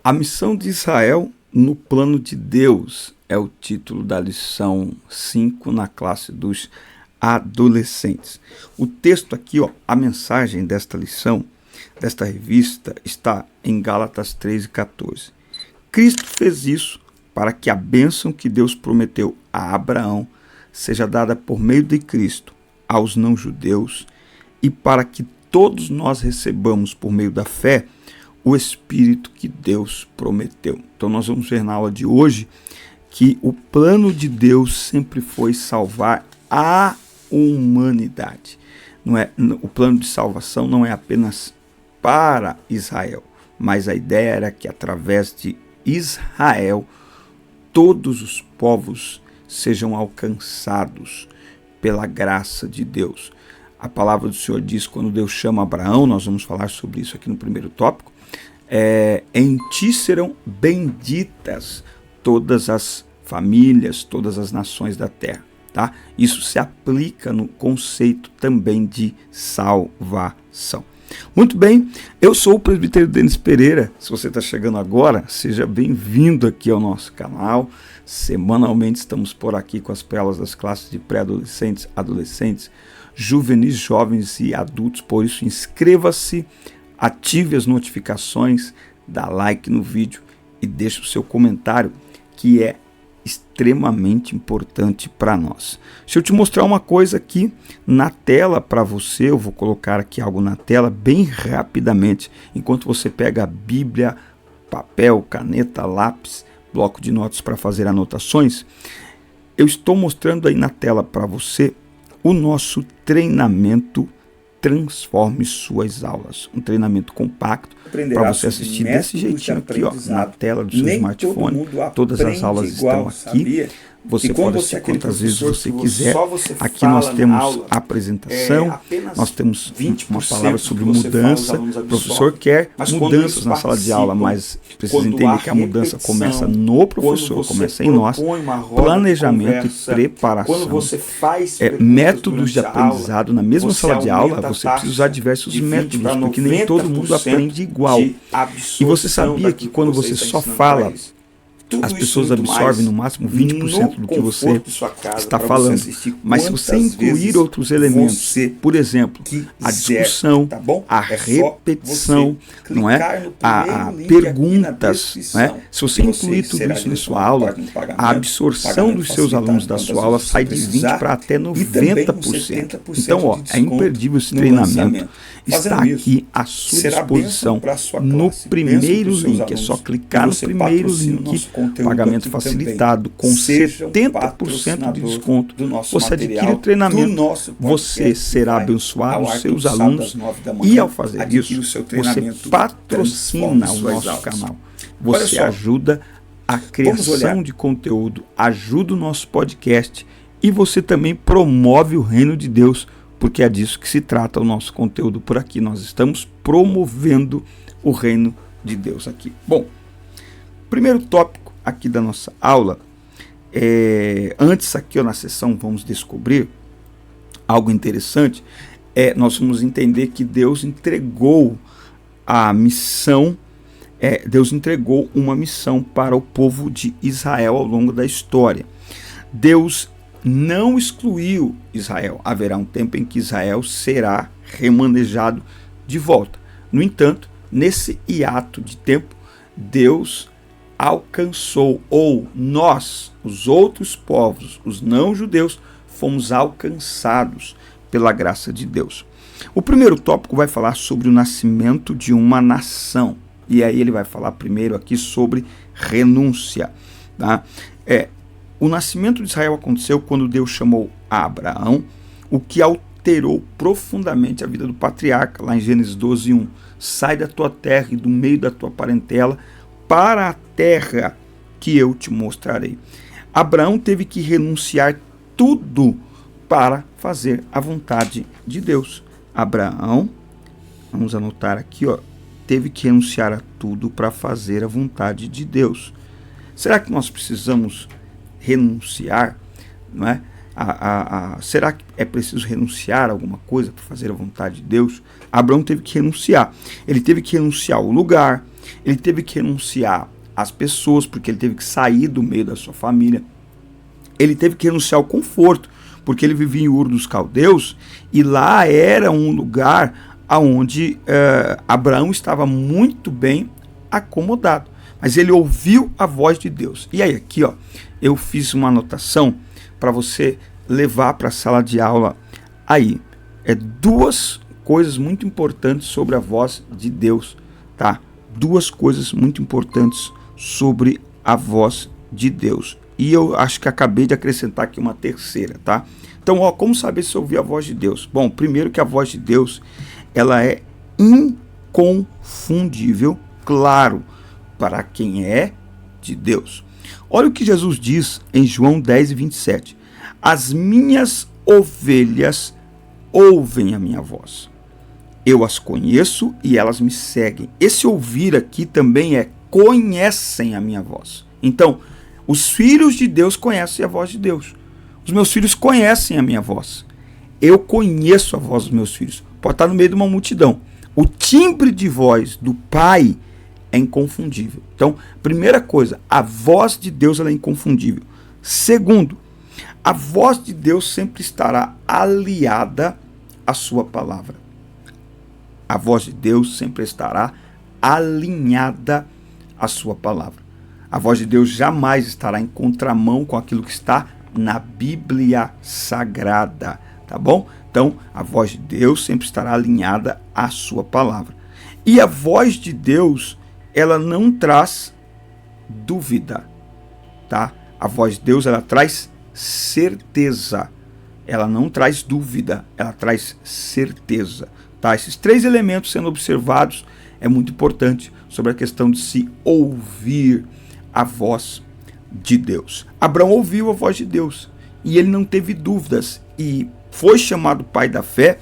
A missão de Israel no plano de Deus é o título da lição 5 na classe dos adolescentes. O texto aqui, a mensagem desta lição, desta revista, está em Gálatas 3:14. Cristo fez isso para que a bênção que Deus prometeu a Abraão seja dada por meio de Cristo aos não-judeus e para que todos nós recebamos por meio da fé o Espírito que Deus prometeu. Então nós vamos ver na aula de hoje que o plano de Deus sempre foi salvar a humanidade. O plano de salvação não é apenas para Israel, mas a ideia era que através de Israel todos os povos sejam alcançados pela graça de Deus. A palavra do Senhor diz, quando Deus chama Abraão, nós vamos falar sobre isso aqui no primeiro tópico, em ti serão benditas todas as famílias, todas as nações da terra. Tá? Isso se aplica no conceito também de salvação. Muito bem, eu sou o presbítero Denis Pereira. Se você está chegando agora, seja bem-vindo aqui ao nosso canal. Semanalmente estamos por aqui com as pérolas das classes de pré-adolescentes, adolescentes, juvenis, jovens e adultos. Por isso, inscreva-se, ative as notificações, dá like no vídeo e deixe o seu comentário, que é extremamente importante para nós. Deixa eu te mostrar uma coisa aqui na tela para você. Eu vou colocar aqui algo na tela bem rapidamente, enquanto você pega a Bíblia, papel, caneta, lápis, bloco de notas para fazer anotações. Eu estou mostrando aí na tela para você o nosso treinamento Transforme Suas Aulas. Um treinamento compacto para você assistir desse jeitinho aqui, na tela do seu smartphone. Todas as aulas estão aqui. Você pode assistir quantas vezes você quiser. Aqui nós temos a apresentação, nós temos uma palavra sobre mudança. O professor quer mudanças na sala de aula, mas precisa entender que a mudança começa no professor, começa em nós. Planejamento e preparação. Métodos de aprendizado. Na mesma sala de aula, você precisa usar diversos métodos, porque nem todo mundo aprende igual. E você sabia que quando você só fala, as pessoas absorvem no máximo 20% do que você está falando. Mas se você incluir outros elementos, por exemplo, a discussão, a repetição, não é? A perguntas, não é? Se você incluir tudo isso na sua aula, a absorção dos seus alunos da sua aula sai de 20% para até 90%. Então, é imperdível esse treinamento. Está aqui à sua disposição no primeiro link. É só clicar no primeiro link. Pagamento facilitado com 70% de desconto. Você adquire o treinamento, você será abençoado, os seus alunos, e ao fazer isso, você patrocina o nosso canal. Você ajuda a criação de conteúdo, ajuda o nosso podcast e você também promove o reino de Deus, porque é disso que se trata o nosso conteúdo por aqui. Nós estamos promovendo o reino de Deus aqui. Bom, primeiro tópico aqui da nossa aula, antes aqui na sessão vamos descobrir algo interessante, nós vamos entender que Deus entregou a missão, Deus entregou uma missão para o povo de Israel ao longo da história. Deus não excluiu Israel, haverá um tempo em que Israel será remanejado de volta. No entanto, nesse hiato de tempo, Deus alcançou, ou nós, os outros povos, os não-judeus, fomos alcançados pela graça de Deus. O primeiro tópico vai falar sobre o nascimento de uma nação. E aí ele vai falar primeiro aqui sobre renúncia. Tá? O nascimento de Israel aconteceu quando Deus chamou a Abraão, o que alterou profundamente a vida do patriarca, lá em Gênesis 12:1. Sai da tua terra e do meio da tua parentela, para a terra que eu te mostrarei. Abraão teve que renunciar tudo para fazer a vontade de Deus. Abraão, vamos anotar aqui, teve que renunciar a tudo para fazer a vontade de Deus. Será que nós precisamos renunciar? Não é? Será que é preciso renunciar a alguma coisa para fazer a vontade de Deus? Abraão teve que renunciar. Ele teve que renunciar ao lugar, ele teve que renunciar às pessoas, porque ele teve que sair do meio da sua família. Ele teve que renunciar ao conforto, porque ele vivia em Ur dos Caldeus, e lá era um lugar onde Abraão estava muito bem acomodado. Mas ele ouviu a voz de Deus. E aí aqui, ó, eu fiz uma anotação para você levar para a sala de aula aí. Duas coisas muito importantes sobre a voz de Deus, tá? Duas coisas muito importantes sobre a voz de Deus. E eu acho que acabei de acrescentar aqui uma terceira, tá? Então, ó, como saber se ouvir a voz de Deus? Bom, primeiro que a voz de Deus, ela é inconfundível, claro, para quem é de Deus. Olha o que Jesus diz em João 10:27. As minhas ovelhas ouvem a minha voz. Eu as conheço e elas me seguem. Esse ouvir aqui também conhecem a minha voz. Então, os filhos de Deus conhecem a voz de Deus. Os meus filhos conhecem a minha voz. Eu conheço a voz dos meus filhos. Pode estar no meio de uma multidão. O timbre de voz do Pai é inconfundível. Então, primeira coisa, a voz de Deus ela é inconfundível. Segundo, a voz de Deus sempre estará aliada à sua palavra. A voz de Deus sempre estará alinhada à sua palavra. A voz de Deus jamais estará em contramão com aquilo que está na Bíblia Sagrada, tá bom? Então, a voz de Deus sempre estará alinhada à sua palavra. E a voz de Deus, ela não traz dúvida, tá? A voz de Deus, ela traz certeza. Ela não traz dúvida, ela traz certeza, tá? Esses três elementos sendo observados é muito importante sobre a questão de se ouvir a voz de Deus. Abraão ouviu a voz de Deus e ele não teve dúvidas e foi chamado pai da fé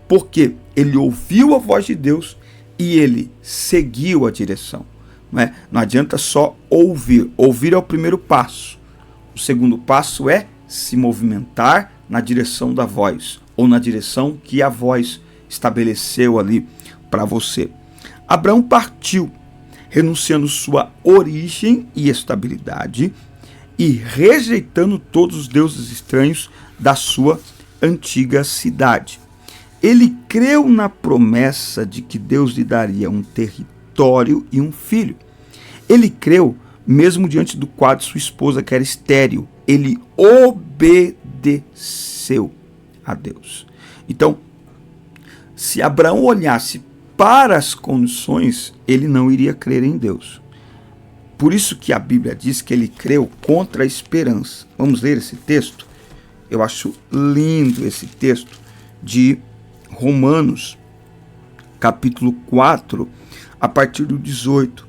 porque ele ouviu a voz de Deus e ele seguiu a direção. Não adianta só ouvir. Ouvir é o primeiro passo. O segundo passo é se movimentar na direção da voz ou na direção que a voz estabeleceu ali para você. Abraão partiu, renunciando sua origem e estabilidade e rejeitando todos os deuses estranhos da sua antiga cidade. Ele creu na promessa de que Deus lhe daria um território e um filho. Ele creu mesmo diante do quadro de sua esposa, que era estéril. Ele obedeceu a Deus. Então, se Abraão olhasse para as condições, ele não iria crer em Deus. Por isso que a Bíblia diz que ele creu contra a esperança. Vamos ler esse texto? Eu acho lindo esse texto de Romanos, capítulo 4, a partir do 18.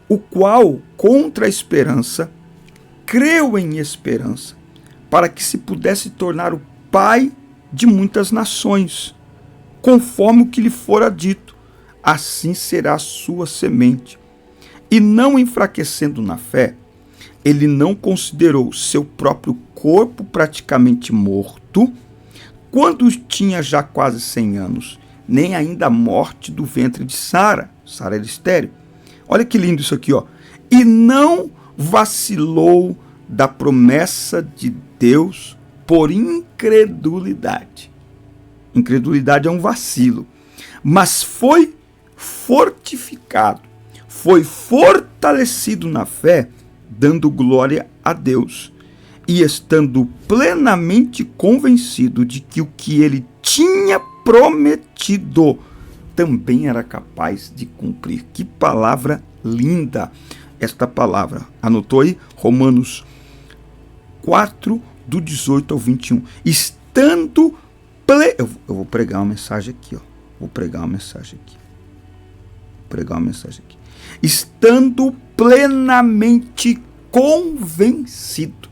O qual, contra a esperança, creu em esperança, para que se pudesse tornar o pai de muitas nações, conforme o que lhe fora dito, assim será a sua semente. E não enfraquecendo na fé, ele não considerou seu próprio corpo praticamente morto, quando tinha já quase 100 anos, nem ainda a morte do ventre de Sara. Sara era estéril. Olha que lindo isso aqui, ó. E não vacilou da promessa de Deus por incredulidade. Incredulidade é um vacilo. Mas foi fortificado, foi fortalecido na fé, dando glória a Deus, e estando plenamente convencido de que o que ele tinha prometido também era capaz de cumprir. Que palavra linda esta palavra. Anotou aí? Romanos 4, do 18 ao 21. Estando eu vou pregar uma mensagem aqui, ó. Estando plenamente convencido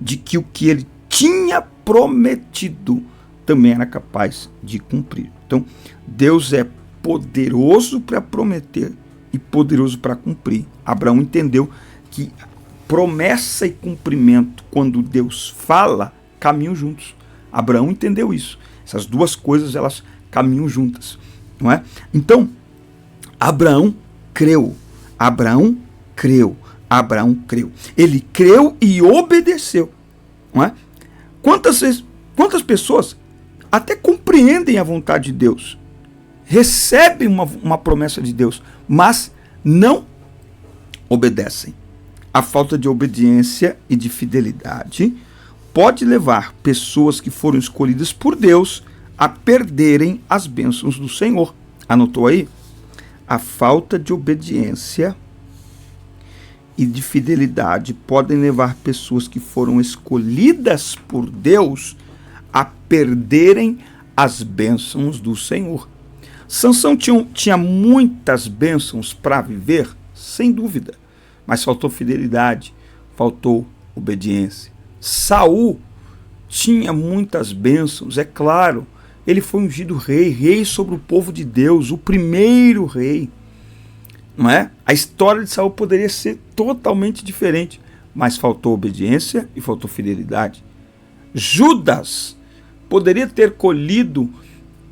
de que o que ele tinha prometido também era capaz de cumprir. Então, Deus é poderoso para prometer e poderoso para cumprir. Abraão entendeu que promessa e cumprimento, quando Deus fala, caminham juntos. Abraão entendeu isso. Essas duas coisas, elas caminham juntas. não é? Então, Abraão creu. Abraão creu. Abraão creu. Ele creu e obedeceu. Não é? Quantas pessoas até compreendem a vontade de Deus, recebem uma promessa de Deus, mas não obedecem. A falta de obediência e de fidelidade pode levar pessoas que foram escolhidas por Deus a perderem as bênçãos do Senhor. Anotou aí? A falta de obediência e de fidelidade podem levar pessoas que foram escolhidas por Deus a perderem as bênçãos do Senhor. Sansão tinha muitas bênçãos para viver, sem dúvida, mas faltou fidelidade, faltou obediência. Saul tinha muitas bênçãos, é claro, ele foi ungido rei sobre o povo de Deus, o primeiro rei. Não é? A história de Saul poderia ser totalmente diferente, mas faltou obediência e faltou fidelidade. Judas poderia ter colhido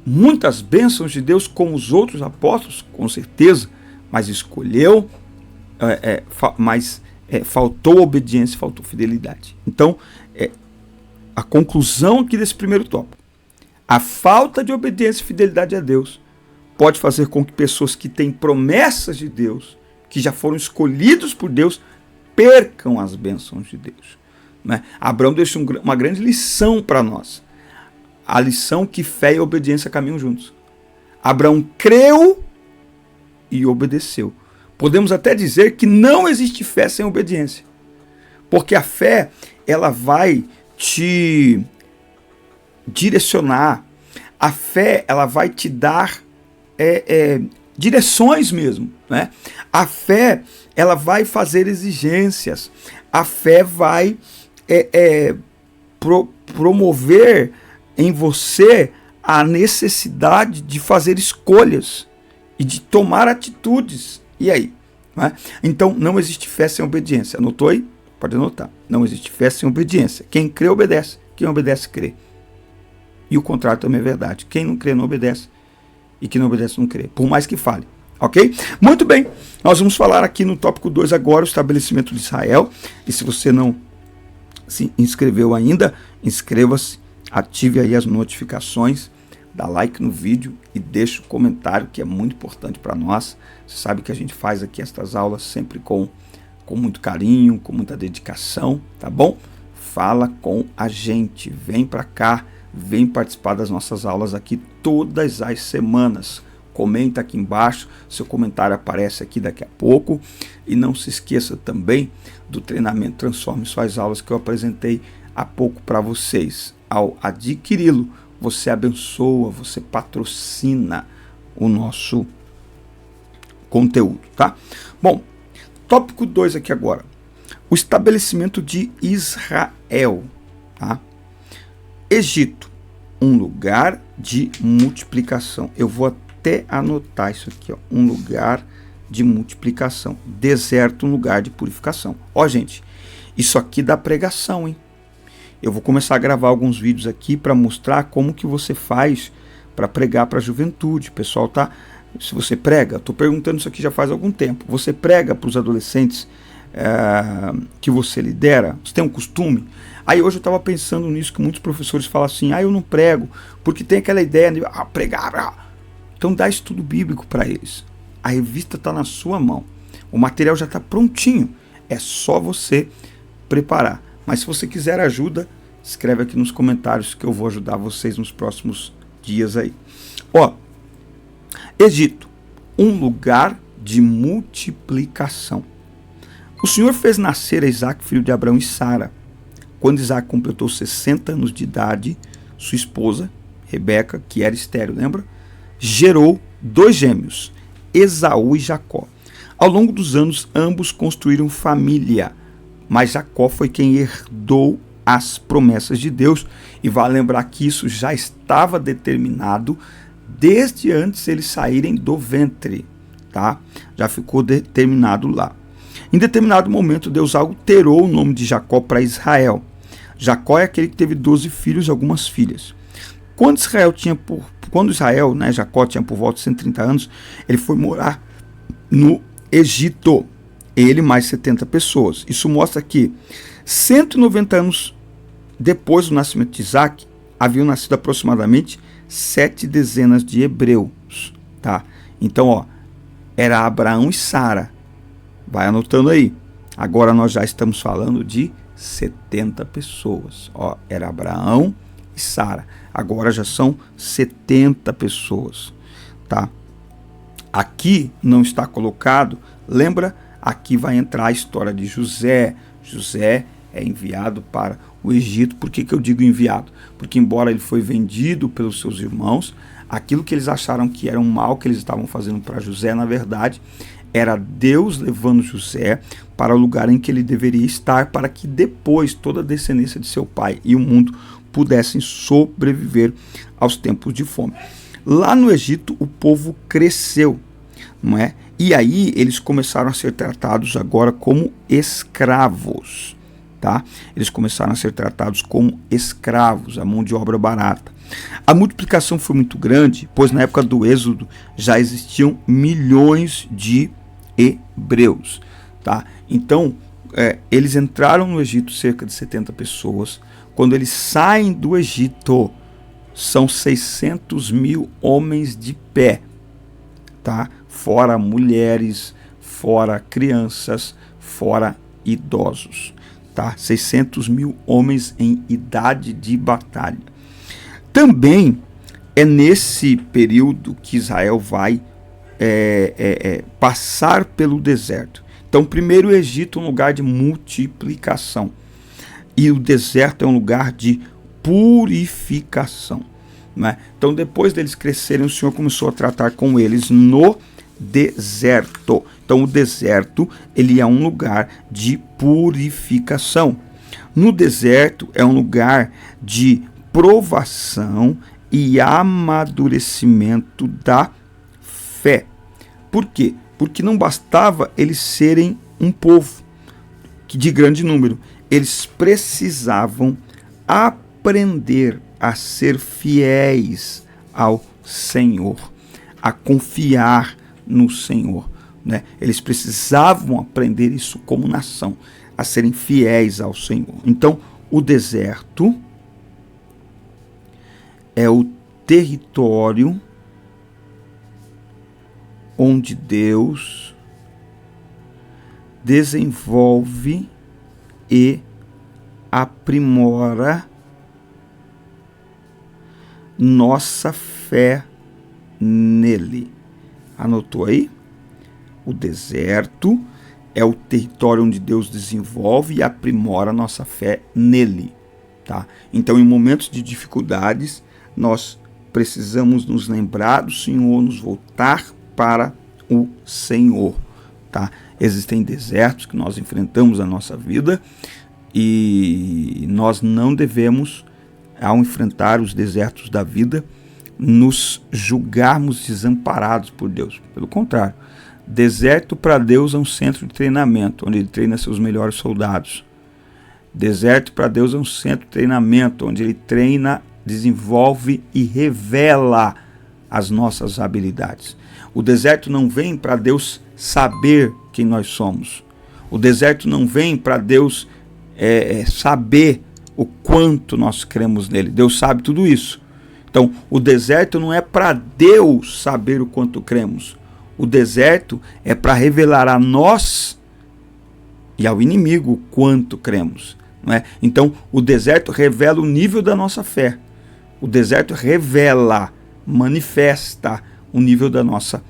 muitas bênçãos de Deus como os outros apóstolos, com certeza, mas escolheu, faltou obediência, faltou fidelidade. Então, a conclusão aqui desse primeiro tópico: a falta de obediência e fidelidade a Deus pode fazer com que pessoas que têm promessas de Deus, que já foram escolhidos por Deus, percam as bênçãos de Deus. Né? Abraão deixa uma grande lição para nós. A lição que fé e obediência caminham juntos. Abraão creu e obedeceu. Podemos até dizer que não existe fé sem obediência. Porque a fé, ela vai te direcionar. A fé, ela vai te dar direções mesmo. Né? A fé, ela vai fazer exigências. A fé vai promover em você a necessidade de fazer escolhas e de tomar atitudes. E aí? Né? Então, não existe fé sem obediência. Anotou aí? Pode anotar. Não existe fé sem obediência. Quem crê, obedece. Quem obedece, crê. E o contrário também é verdade. Quem não crê, não obedece. E quem não obedece, não crê. Por mais que fale. Ok? Muito bem. Nós vamos falar aqui no tópico 2 agora, o estabelecimento de Israel. E se você não se inscreveu ainda, inscreva-se. Ative aí as notificações, dá like no vídeo e deixa o comentário, que é muito importante para nós. Você sabe que a gente faz aqui estas aulas sempre com muito carinho, com muita dedicação, tá bom? Fala com a gente, vem para cá, vem participar das nossas aulas aqui todas as semanas. Comenta aqui embaixo, seu comentário aparece aqui daqui a pouco. E não se esqueça também do treinamento Transforme Suas Aulas que eu apresentei há pouco para vocês. Ao adquiri-lo, você abençoa, você patrocina o nosso conteúdo, tá? Bom, tópico 2 aqui agora. O estabelecimento de Israel, tá? Egito, um lugar de multiplicação. Eu vou até anotar isso aqui, ó. Um lugar de multiplicação. Deserto, um lugar de purificação. Ó, gente, isso aqui dá pregação, hein? Eu vou começar a gravar alguns vídeos aqui para mostrar como que você faz para pregar para a juventude. Pessoal, tá? Se você prega, estou perguntando isso aqui já faz algum tempo. Você prega para os adolescentes que você lidera? Você tem um costume? Aí hoje eu estava pensando nisso, que muitos professores falam assim: eu não prego, porque tem aquela ideia de pregar. Então dá estudo bíblico para eles. A revista está na sua mão. O material já está prontinho. É só você preparar. Mas se você quiser ajuda, escreve aqui nos comentários que eu vou ajudar vocês nos próximos dias aí. Ó, Egito, um lugar de multiplicação. O Senhor fez nascer a Isaac, filho de Abraão e Sara. Quando Isaac completou 60 anos de idade, sua esposa, Rebeca, que era estéril, lembra? Gerou 2 gêmeos, Esaú e Jacó. Ao longo dos anos, ambos construíram família. Mas Jacó foi quem herdou as promessas de Deus. E vale lembrar que isso já estava determinado desde antes eles saírem do ventre. Tá? Já ficou determinado lá. Em determinado momento, Deus alterou o nome de Jacó para Israel. Jacó é aquele que teve 12 filhos e algumas filhas. Quando Israel tinha por quando Israel, né, Jacó tinha por volta de 130 anos, ele foi morar no Egito, ele mais 70 pessoas. Isso mostra que 190 anos depois do nascimento de Isaac, haviam nascido aproximadamente 7 dezenas de hebreus, tá? Então, ó, era Abraão e Sara. Vai anotando aí. Agora nós já estamos falando de 70 pessoas. Ó, era Abraão e Sara. Agora já são 70 pessoas, tá? Aqui não está colocado, lembra? Aqui vai entrar a história de José. José é enviado para o Egito. Por que eu digo enviado? Porque embora ele foi vendido pelos seus irmãos, aquilo que eles acharam que era um mal que eles estavam fazendo para José, na verdade, era Deus levando José para o lugar em que ele deveria estar, para que depois toda a descendência de seu pai e o mundo pudessem sobreviver aos tempos de fome. Lá no Egito, o povo cresceu, não é? E aí eles começaram a ser tratados agora como escravos, tá? Eles começaram a ser tratados como escravos, a mão de obra barata. A multiplicação foi muito grande, pois na época do Êxodo já existiam milhões de hebreus, tá? Então, eles entraram no Egito, cerca de 70 pessoas. Quando eles saem do Egito, são 600 mil homens de pé, tá? Fora mulheres, fora crianças, fora idosos, tá? 600 mil homens em idade de batalha. Também é nesse período que Israel vai passar pelo deserto. Então, primeiro o Egito é um lugar de multiplicação e o deserto é um lugar de purificação, né? Então, depois deles crescerem, o Senhor começou a tratar com eles no deserto. Então, o deserto, ele é um lugar de purificação. No deserto é um lugar de provação e amadurecimento da fé. Por quê? Porque não bastava eles serem um povo de grande número. Eles precisavam aprender a ser fiéis ao Senhor, a confiar no Senhor, né? Eles precisavam aprender isso como nação, a serem fiéis ao Senhor. Então, o deserto é o território onde Deus desenvolve e aprimora nossa fé nele. Anotou aí? O deserto é o território onde Deus desenvolve e aprimora nossa fé nele, tá? Então, em momentos de dificuldades, nós precisamos nos lembrar do Senhor, nos voltar para o Senhor, tá? Existem desertos que nós enfrentamos na nossa vida e nós não devemos, ao enfrentar os desertos da vida, nos julgarmos desamparados por Deus. Pelo contrário, deserto para Deus é um centro de treinamento, onde Ele treina seus melhores soldados. Deserto para Deus é um centro de treinamento, onde Ele treina, desenvolve e revela as nossas habilidades. O deserto não vem para Deus saber quem nós somos. O deserto não vem para Deus saber o quanto nós cremos nele. Deus sabe tudo isso. Então, o deserto não é para Deus saber o quanto cremos. O deserto é para revelar a nós e ao inimigo o quanto cremos, não é? Então, o deserto revela o nível da nossa fé. O deserto revela, manifesta o nível da nossa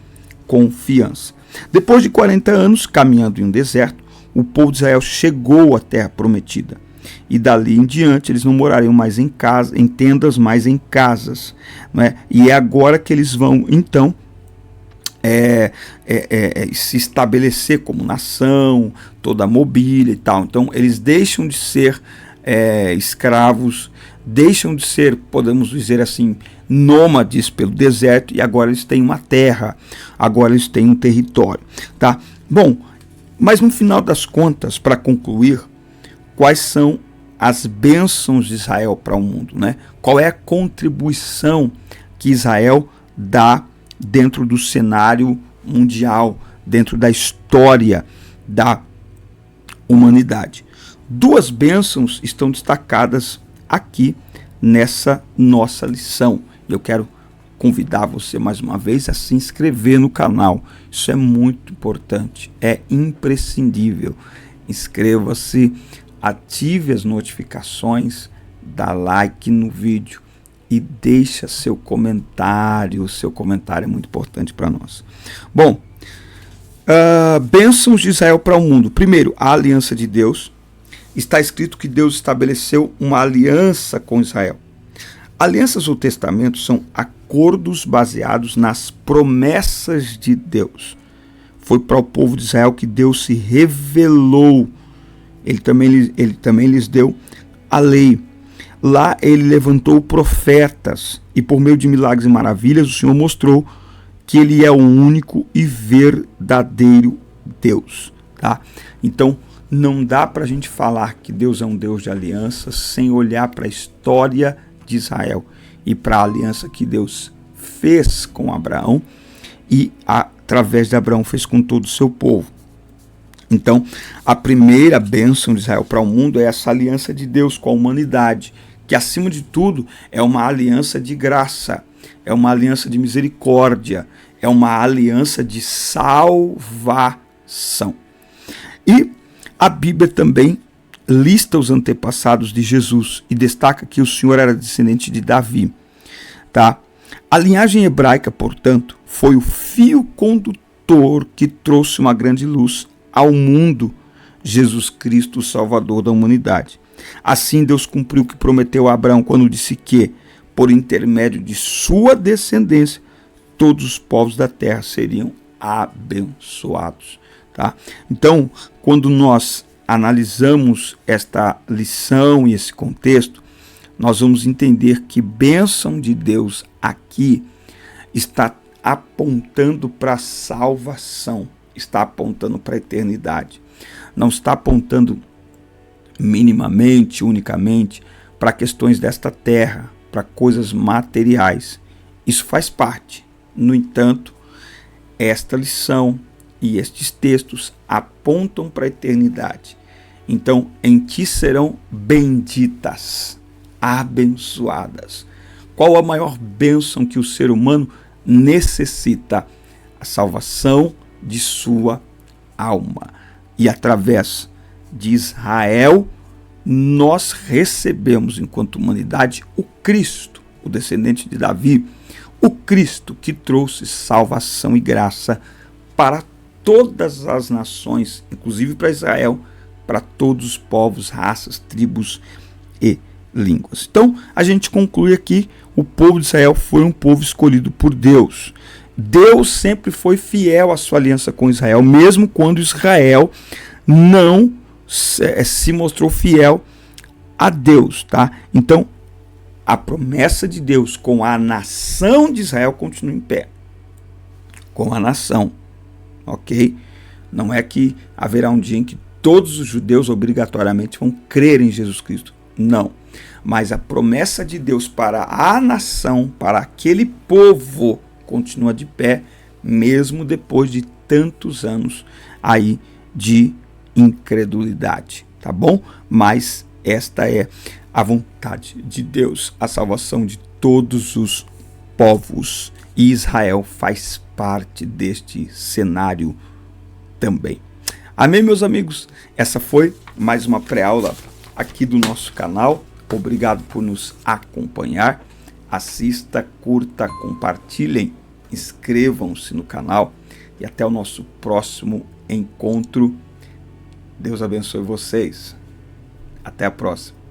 confiança. Depois de 40 anos caminhando em um deserto, o povo de Israel chegou à terra prometida. E dali em diante eles não morariam mais em casa, em tendas, mas em casas, não é? E é agora que eles vão, então, se estabelecer como nação, toda a mobília e tal. Então, eles deixam de ser escravos, deixam de ser, podemos dizer assim, nômades pelo deserto, e agora eles têm uma terra, agora eles têm um território, tá? Bom, mas no final das contas, para concluir, quais são as bênçãos de Israel para o mundo, né? Qual é a contribuição que que Israel dá dentro do cenário mundial, dentro da história da humanidade. Duas bênçãos estão destacadas aqui nessa nossa lição. Eu quero convidar você mais uma vez a se inscrever no canal. Isso é muito importante, é imprescindível. Inscreva-se, ative as notificações, dá like no vídeo e deixa seu comentário. O seu comentário é muito importante para nós. Bom, bênçãos de Israel para o mundo. Primeiro, a aliança de Deus. Está escrito que Deus estabeleceu uma aliança com Israel. Alianças ou testamentos são acordos baseados nas promessas de Deus. Foi para o povo de Israel que Deus se revelou. Ele também lhes deu a lei. Lá ele levantou profetas e por meio de milagres e maravilhas o Senhor mostrou que ele é o único e verdadeiro Deus. Tá? Então não dá para a gente falar que Deus é um Deus de aliança sem olhar para a história de Israel e para a aliança que Deus fez com Abraão e através de Abraão fez com todo o seu povo. Então, a primeira bênção de Israel para o mundo é essa aliança de Deus com a humanidade, que acima de tudo é uma aliança de graça, é uma aliança de misericórdia, é uma aliança de salvação. E a Bíblia também lista os antepassados de Jesus e destaca que o Senhor era descendente de Davi. Tá? A linhagem hebraica, portanto, foi o fio condutor que trouxe uma grande luz ao mundo, Jesus Cristo, o Salvador da humanidade. Assim, Deus cumpriu o que prometeu a Abraão quando disse que, por intermédio de sua descendência, todos os povos da terra seriam abençoados. Tá? Então, quando nós analisamos esta lição e esse contexto, nós vamos entender que bênção de Deus aqui está apontando para a salvação, está apontando para a eternidade. Não está apontando minimamente, unicamente, para questões desta terra, para coisas materiais. Isso faz parte. No entanto, esta lição e estes textos apontam para a eternidade. Então, em ti serão benditas, abençoadas. Qual a maior bênção que o ser humano necessita? A salvação de sua alma. E através de Israel, nós recebemos, enquanto humanidade, o Cristo, o descendente de Davi, o Cristo que trouxe salvação e graça para todas as nações, inclusive para Israel, para todos os povos, raças, tribos e línguas. Então, a gente conclui aqui, o povo de Israel foi um povo escolhido por Deus. Deus sempre foi fiel à sua aliança com Israel, mesmo quando Israel não se mostrou fiel a Deus, tá? Então, a promessa de Deus com a nação de Israel continua em pé. Com a nação, ok? Não é que haverá um dia em que todos os judeus obrigatoriamente vão crer em Jesus Cristo. Não. Mas a promessa de Deus para a nação, para aquele povo, continua de pé, mesmo depois de tantos anos aí de incredulidade, tá bom? Mas esta é a vontade de Deus, a salvação de todos os povos, e Israel faz parte deste cenário também. Amém, meus amigos? Essa foi mais uma pré-aula aqui do nosso canal. Obrigado por nos acompanhar. Assista, curta, compartilhem, inscrevam-se no canal e até o nosso próximo encontro. Deus abençoe vocês. Até a próxima.